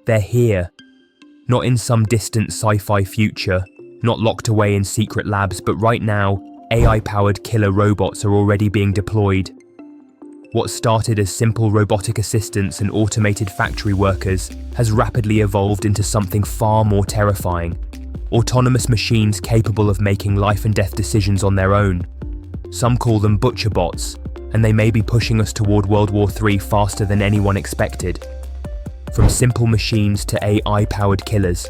They're here. Not in some distant sci-fi future, not locked away in secret labs, but right now, AI-powered killer robots are already being deployed. What started as simple robotic assistants and automated factory workers has rapidly evolved into something far more terrifying. Autonomous machines capable of making life and death decisions on their own. Some call them butcher bots, and they may be pushing us toward World War III faster than anyone expected. From simple machines to AI-powered killers.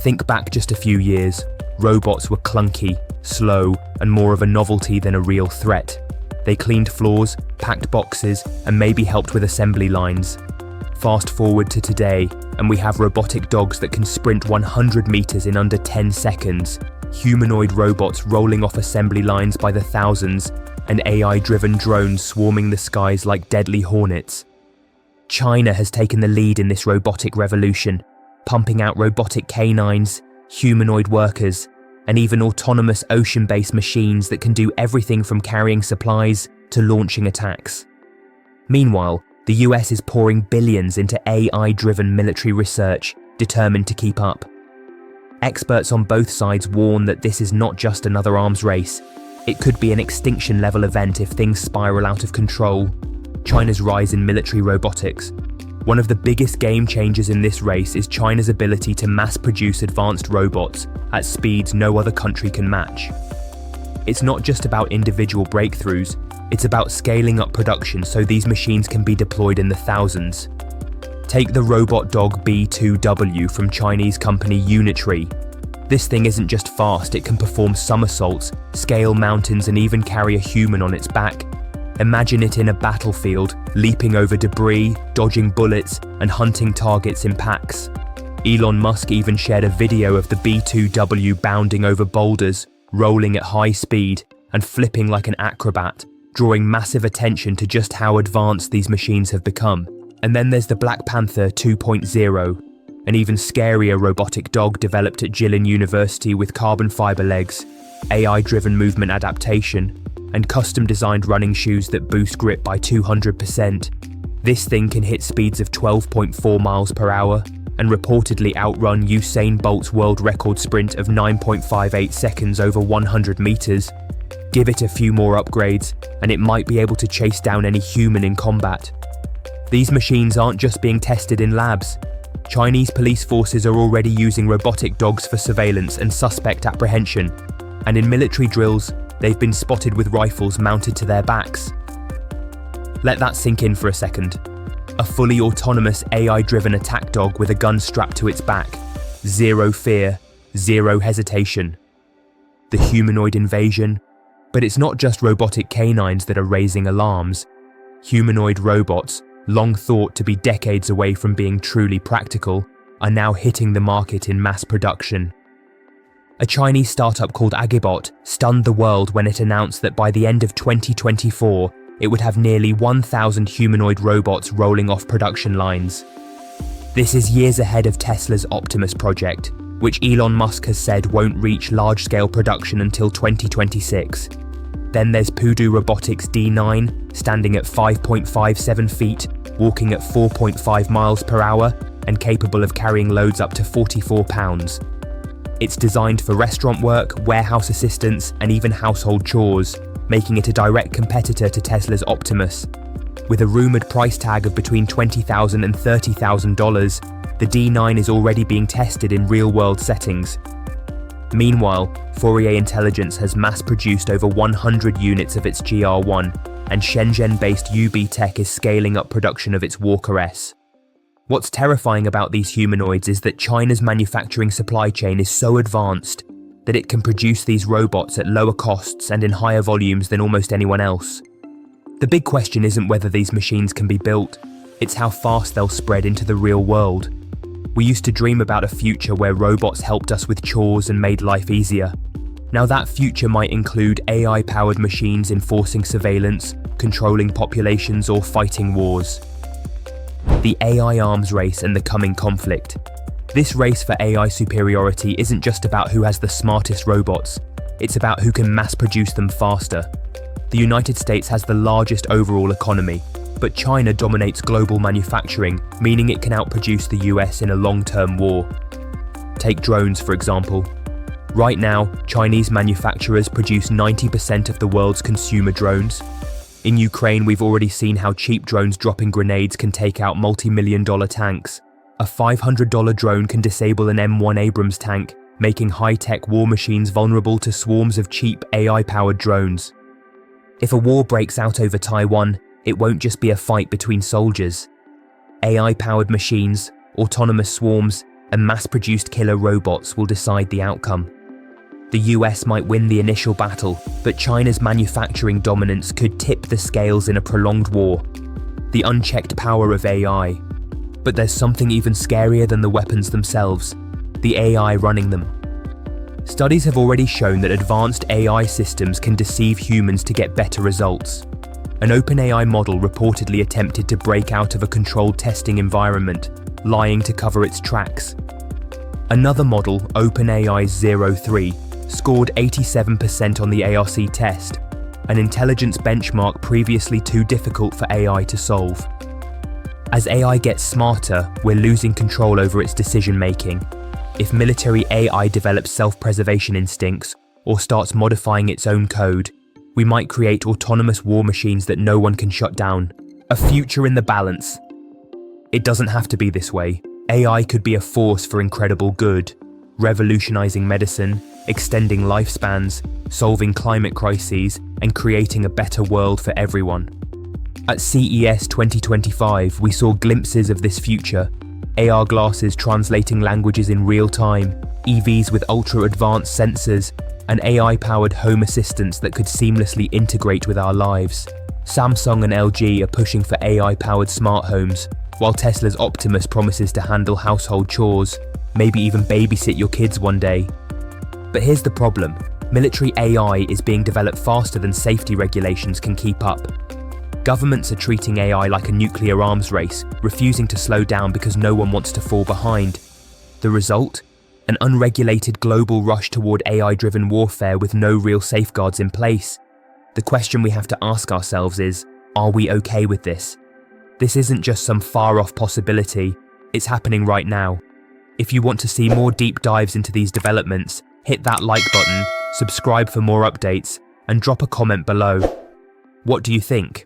Think back just a few years, robots were clunky, slow, and more of a novelty than a real threat. They cleaned floors, packed boxes, and maybe helped with assembly lines. Fast forward to today, and we have robotic dogs that can sprint 100 meters in under 10 seconds, humanoid robots rolling off assembly lines by the thousands, and AI-driven drones swarming the skies like deadly hornets. China has taken the lead in this robotic revolution, pumping out robotic canines, humanoid workers, and even autonomous ocean-based machines that can do everything from carrying supplies to launching attacks. Meanwhile, the US is pouring billions into AI-driven military research, determined to keep up. Experts on both sides warn that this is not just another arms race. It could be an extinction-level event if things spiral out of control. China's rise in military robotics. One of the biggest game changers in this race is China's ability to mass-produce advanced robots at speeds no other country can match. It's not just about individual breakthroughs, it's about scaling up production so these machines can be deployed in the thousands. Take the robot dog B2W from Chinese company Unitree. This thing isn't just fast, it can perform somersaults, scale mountains, and even carry a human on its back. Imagine it in a battlefield, leaping over debris, dodging bullets, and hunting targets in packs. Elon Musk even shared a video of the B2W bounding over boulders, rolling at high speed, and flipping like an acrobat, drawing massive attention to just how advanced these machines have become. And then there's the Black Panther 2.0, an even scarier robotic dog developed at Jilin University with carbon fiber legs, AI-driven movement adaptation, and custom-designed running shoes that boost grip by 200%. This thing can hit speeds of 12.4 miles per hour and reportedly outrun Usain Bolt's world record sprint of 9.58 seconds over 100 meters. Give it a few more upgrades, and it might be able to chase down any human in combat. These machines aren't just being tested in labs. Chinese police forces are already using robotic dogs for surveillance and suspect apprehension, and in military drills, they've been spotted with rifles mounted to their backs. Let that sink in for a second. A fully autonomous AI-driven attack dog with a gun strapped to its back. Zero fear, zero hesitation. The humanoid invasion. But it's not just robotic canines that are raising alarms. Humanoid robots, long thought to be decades away from being truly practical, are now hitting the market in mass production. A Chinese startup called Agibot stunned the world when it announced that by the end of 2024, it would have nearly 1,000 humanoid robots rolling off production lines. This is years ahead of Tesla's Optimus project, which Elon Musk has said won't reach large-scale production until 2026. Then there's Pudu Robotics D9, standing at 5.57 feet, walking at 4.5 miles per hour, and capable of carrying loads up to 44 pounds. It's designed for restaurant work, warehouse assistance, and even household chores, making it a direct competitor to Tesla's Optimus. With a rumoured price tag of between $20,000 and $30,000, the D9 is already being tested in real-world settings. Meanwhile, Fourier Intelligence has mass-produced over 100 units of its GR1, and Shenzhen-based UB Tech is scaling up production of its Walker S. What's terrifying about these humanoids is that China's manufacturing supply chain is so advanced that it can produce these robots at lower costs and in higher volumes than almost anyone else. The big question isn't whether these machines can be built, it's how fast they'll spread into the real world. We used to dream about a future where robots helped us with chores and made life easier. Now that future might include AI-powered machines enforcing surveillance, controlling populations, or fighting wars. The AI arms race and the coming conflict. This race for AI superiority isn't just about who has the smartest robots, it's about who can mass produce them faster. The United States has the largest overall economy, but China dominates global manufacturing, meaning it can outproduce the US in a long-term war. Take drones, for example. Right now, Chinese manufacturers produce 90% of the world's consumer drones. In Ukraine, we've already seen how cheap drones dropping grenades can take out multi-million-dollar tanks. A $500 drone can disable an M1 Abrams tank, making high-tech war machines vulnerable to swarms of cheap AI-powered drones. If a war breaks out over Taiwan, it won't just be a fight between soldiers. AI-powered machines, autonomous swarms, and mass-produced killer robots will decide the outcome. The US might win the initial battle, but China's manufacturing dominance could tip the scales in a prolonged war. The unchecked power of AI. But there's something even scarier than the weapons themselves: the AI running them. Studies have already shown that advanced AI systems can deceive humans to get better results. An OpenAI model reportedly attempted to break out of a controlled testing environment, lying to cover its tracks. Another model, OpenAI's 03, scored 87% on the ARC test, an intelligence benchmark previously too difficult for AI to solve. As AI gets smarter, we're losing control over its decision-making. If military AI develops self-preservation instincts or starts modifying its own code, we might create autonomous war machines that no one can shut down. A future in the balance. It doesn't have to be this way. AI could be a force for incredible good, revolutionizing medicine, extending lifespans, solving climate crises, and creating a better world for everyone. At CES 2025, we saw glimpses of this future. AR glasses translating languages in real time, EVs with ultra-advanced sensors, and AI-powered home assistants that could seamlessly integrate with our lives. Samsung and LG are pushing for AI-powered smart homes, while Tesla's Optimus promises to handle household chores, maybe even babysit your kids one day. But here's the problem: military AI is being developed faster than safety regulations can keep up. Governments are treating AI like a nuclear arms race, refusing to slow down because no one wants to fall behind. The result? An unregulated global rush toward AI-driven warfare with no real safeguards in place. The question we have to ask ourselves is, are we okay with this? This isn't just some far-off possibility, it's happening right now. If you want to see more deep dives into these developments, hit that like button, subscribe for more updates, and drop a comment below. What do you think?